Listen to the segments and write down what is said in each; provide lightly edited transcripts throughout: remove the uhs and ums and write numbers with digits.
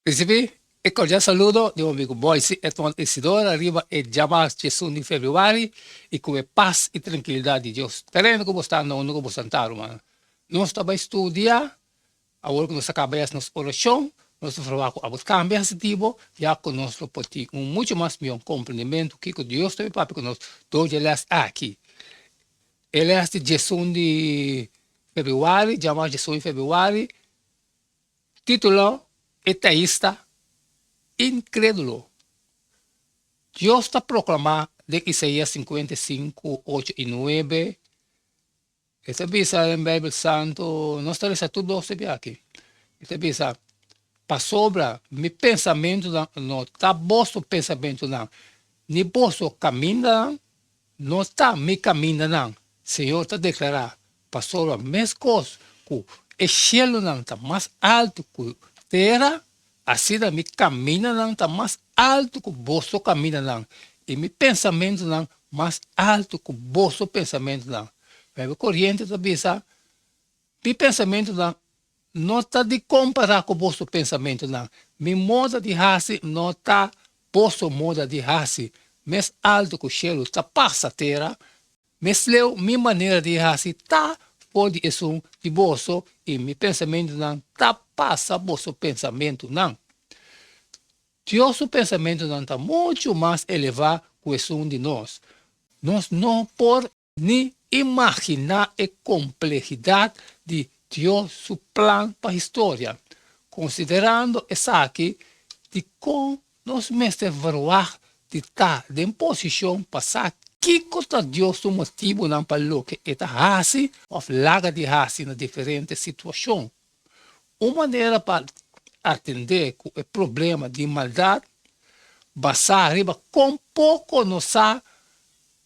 Recebi e cordial saludo de un amigo Boise Edmond Isidoro, arriba el llamado Jesús de Februari y con paz y tranquilidad de Dios. Terreno como está, no como está, hermano. Nós estamos a estudar, agora que nós acabamos nossa oração, nosso trabalho a buscar objetivo, já que nós podemos ter muito mais bem compreendimento que Deus tem para que nós todos eles aqui. Ele é de Jesus de Februari, chamado Jesus de Februari, título Ateísta Incrédulo. Dios está proclamado de Isaías 55, 8 y 9. Esta visa en Bíblia Santo, não está lendo tudo você aqui. Esta visa, para sobra, meu pensamento não está vosso pensamento não. Ni vosso caminho não está me caminho não. Senhor está declarando, para sobra, mesmas coisas, que o cielo não está mais alto que a terra, assim meu caminho não está mais alto que o vosso caminho não. E meu pensamento não mais alto que o vosso pensamento não. Bíblia corrente também sabe, meu pensamento não está de comparar com o vosso pensamento não. Meu modo de raci não está vosso modo de raci. Mais alto que o cielo está passa a terra, mas leu minha maneira de raci está pode isso de vosso e meu pensamento não está passa vosso pensamento não. Deus pensamento não está muito mais elevado que isso de nós. Nós não podemos nem imaginar a complexidade de Deus, seu plano para a história. Considerando isso aqui, de como nós mesmos vamos de estar em posição para saber que está Deus o motivo não para o que está fazendo ou laga de fazer na diferentes situações. Uma maneira para atender o problema de maldade, basar riba com pouco nos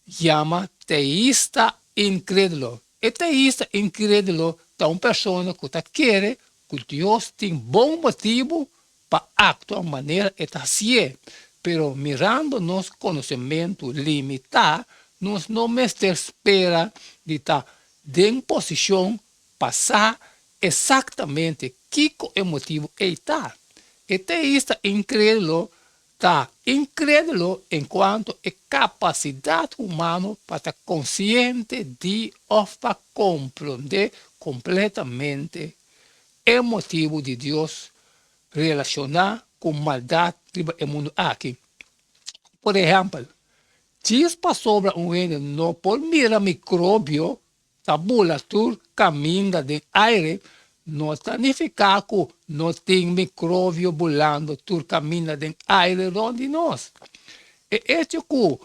chama teísta incrédulo. E teísta incrédulo é uma pessoa que quer que Deus tem bom motivo para actuar de maneira assim. Pero mirando nosso conhecimento limitado, nós não espera de estar em posição para saber exatamente que é o motivo está. E teísta incrédulo está incrédulo enquanto a capacidade humana para estar consciente de ou para compreender completamente o motivo de Deus relacionar com maldade no mundo aqui. Por exemplo, diz para sobre reino não por mirar micróbio, tabula tur caminha de aire, não significa que não tem micróbio bulando tur caminha de aire onde nós. E este que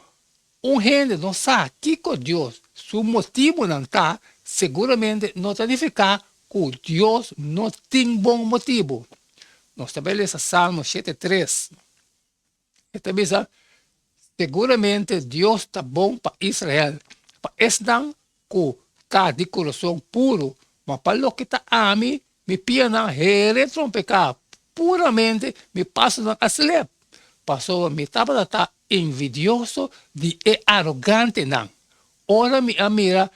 reino não sabe que com Deus, seu motivo não está, seguramente não significa que Deus não tem bom motivo. Nós estabelecemos Salmo 7:3. Estabelecemos, seguramente Deus está bom para Israel. Para esse não que está de coração puro, mas para o que está a mim, me pia não retrompecar puramente, me passa a slep. Passou, me estava envidioso de arrogante não. Ora me mira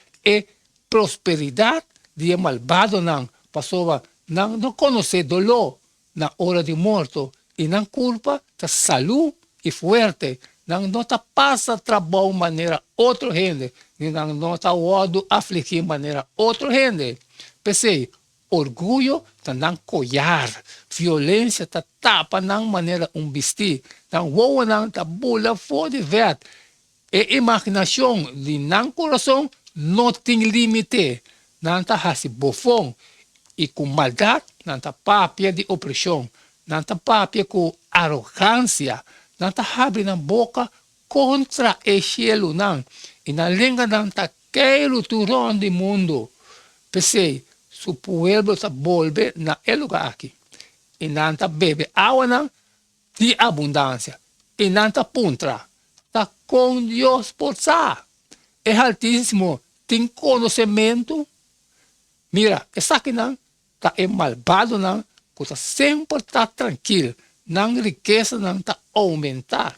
prosperidade de malvado não. Passou, não conhece dolor na hora de morto e não culpa da saúde e forte. Não está passa trabalho de maneira outra gente. Não está ódio afligir de maneira outra gente. Pensei, orgulho está não colhar. Violência está tapa não maneira vestir. Não voa não está bula fora de ver. E imaginação de não coração não tem limite. Não está assim bofão. E com maldade, não está papia de opressão. Não está papia com arrogância. Não está abrindo a boca contra o cielo, não. E na língua não está queiro turão do mundo. Pensei, se o povo está volve na lugar aqui. E não está bebe água não, de abundância. E não está puntra. Está com Deus por sa. É altíssimo. Tem conhecimento. Mira, essa aqui não está malvado não. Que sempre está tranquilo. Não riqueza não está aumentar.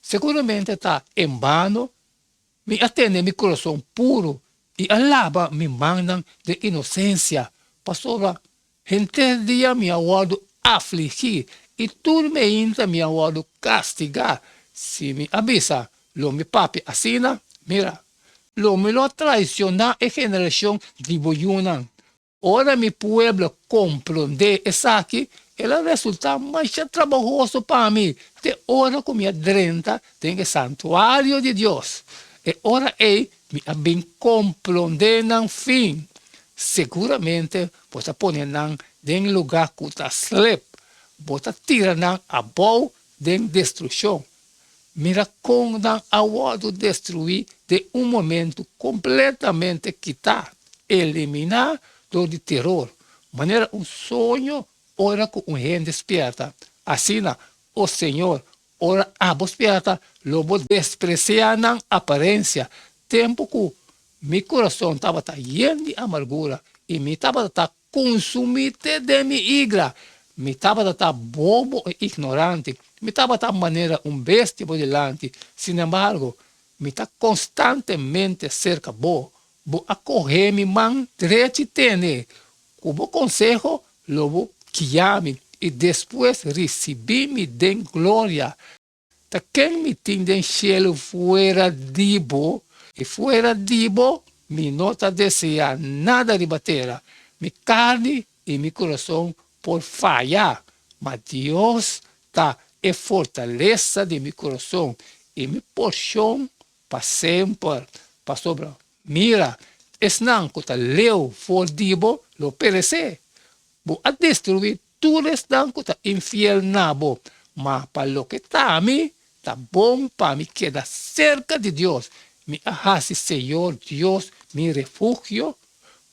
Seguramente está em vano. Me atende meu coração puro. E alaba me mandam de inocência. Pastora, gente dia me aguardo afligir e tudo me entra me awado castigar. Se me avisa, lo me papi assina, mira, lo me lo traiciona a generación de boyunan. Ora mi pueblo comprende isso aqui, ela resulta mais trabalhoso para mim. De ora com minha drenta tem o santuário de Deus. E ora ei, me bem compreender no fim. Seguramente, você põe nang den lugar que está slep, você tira nang a bom den destruição. Mira como nang awado destruir de momento completamente quitar, eliminar do de terror. Maneira sonho, ora com gente desperta. Assim, o Senhor, ora a desperta, lobo despreciar na aparência. Tempo que meu coração estava lleno de amargura e me estava consumido de minha igra. Me estava bobo e ignorante. Me estava maneira bestia por delante. Sin embargo, me está constantemente cerca bo. Vou acorrer me man direito tene. Como consejo, lobo llame e depois recebi-me de glória. Ta quem me tem de cielo fora dibo, e fora dibo, me nota desejar nada de bater. Mi carne e mi coração por falhar, mas Deus está a fortaleza de mi coração e mi porção para sempre, para sobra. Mira, esnan que está leu for dibo, lo perecer. Vou a destruir tudo esnan que está infiel nabo, mas para lo que está a mim, está bom para mim quedar cerca de Deus. Me hace Senhor Deus, mi refugio,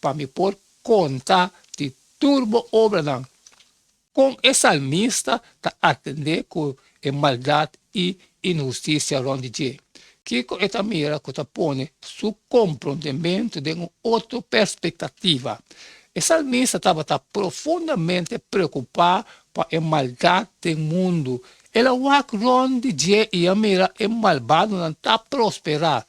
para me por conta de turbo obra não. Com essa salmista está atender com a maldade e injustiça onde de. Que esta mira que está põe su compreendimento de uma outra perspectiva. O salmista estava profundamente preocupado com a maldade do mundo. Ela onde de e a mira é malvado não está prosperar.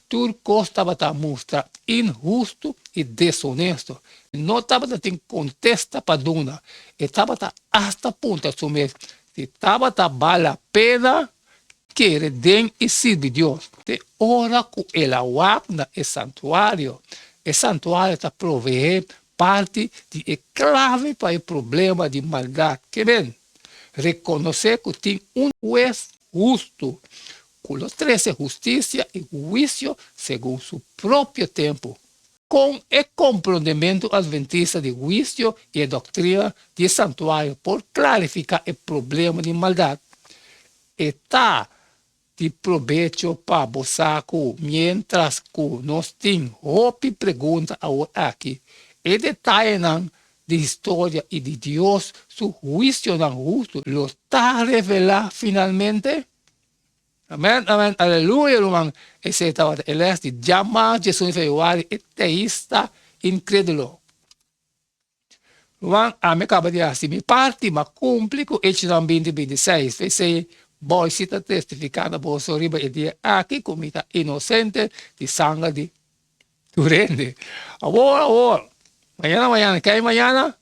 Tudo estava a mostrar injusto e desonesto. Não estava a ter contesta para dona. Estava hasta ponta mesmo. Estava a vale a pena querer den e servir Deus. De hora que ela na o santuário está proveer parte de clave para o problema de maldade. Que bem, reconhecer que tem juez justo, que lo trece justiça e juízo segundo seu próprio tempo. Com o compreendimento adventista de juízo e a doutrina de santuário por clarificar o problema de maldade. Está de proveito para você, mientras que nós temos outra pergunta aqui. E detalhe de história e de Deus, seu juízo não justo, lo está revelado finalmente. Amém, amém, aleluia, irmão. Esse estava de jamais Jesus em februário, é teísta incrédulo. Irmão, a minha acaba de dizer, minha parte, mas cumpre com Êxodo 20:26. Você pode estar testificando por sua riba e dizer, aqui comida inocente de sangue de durende. Agora, mañana, que hay mañana?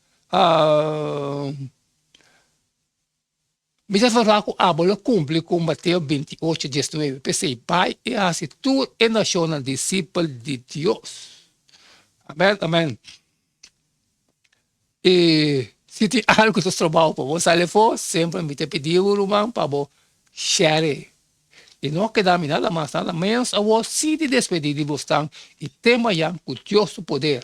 Me falar que a bola cumpre com Mateus 28:19. Pensei, Pai, e assim tu é nacional discípulo de Deus. Amém, amém. E se tem algo que tu trabalha para você, sempre me te pediu, irmão, para você share. E não queda nada mais, nada menos, a você se despedir de você e tema com Deus o poder.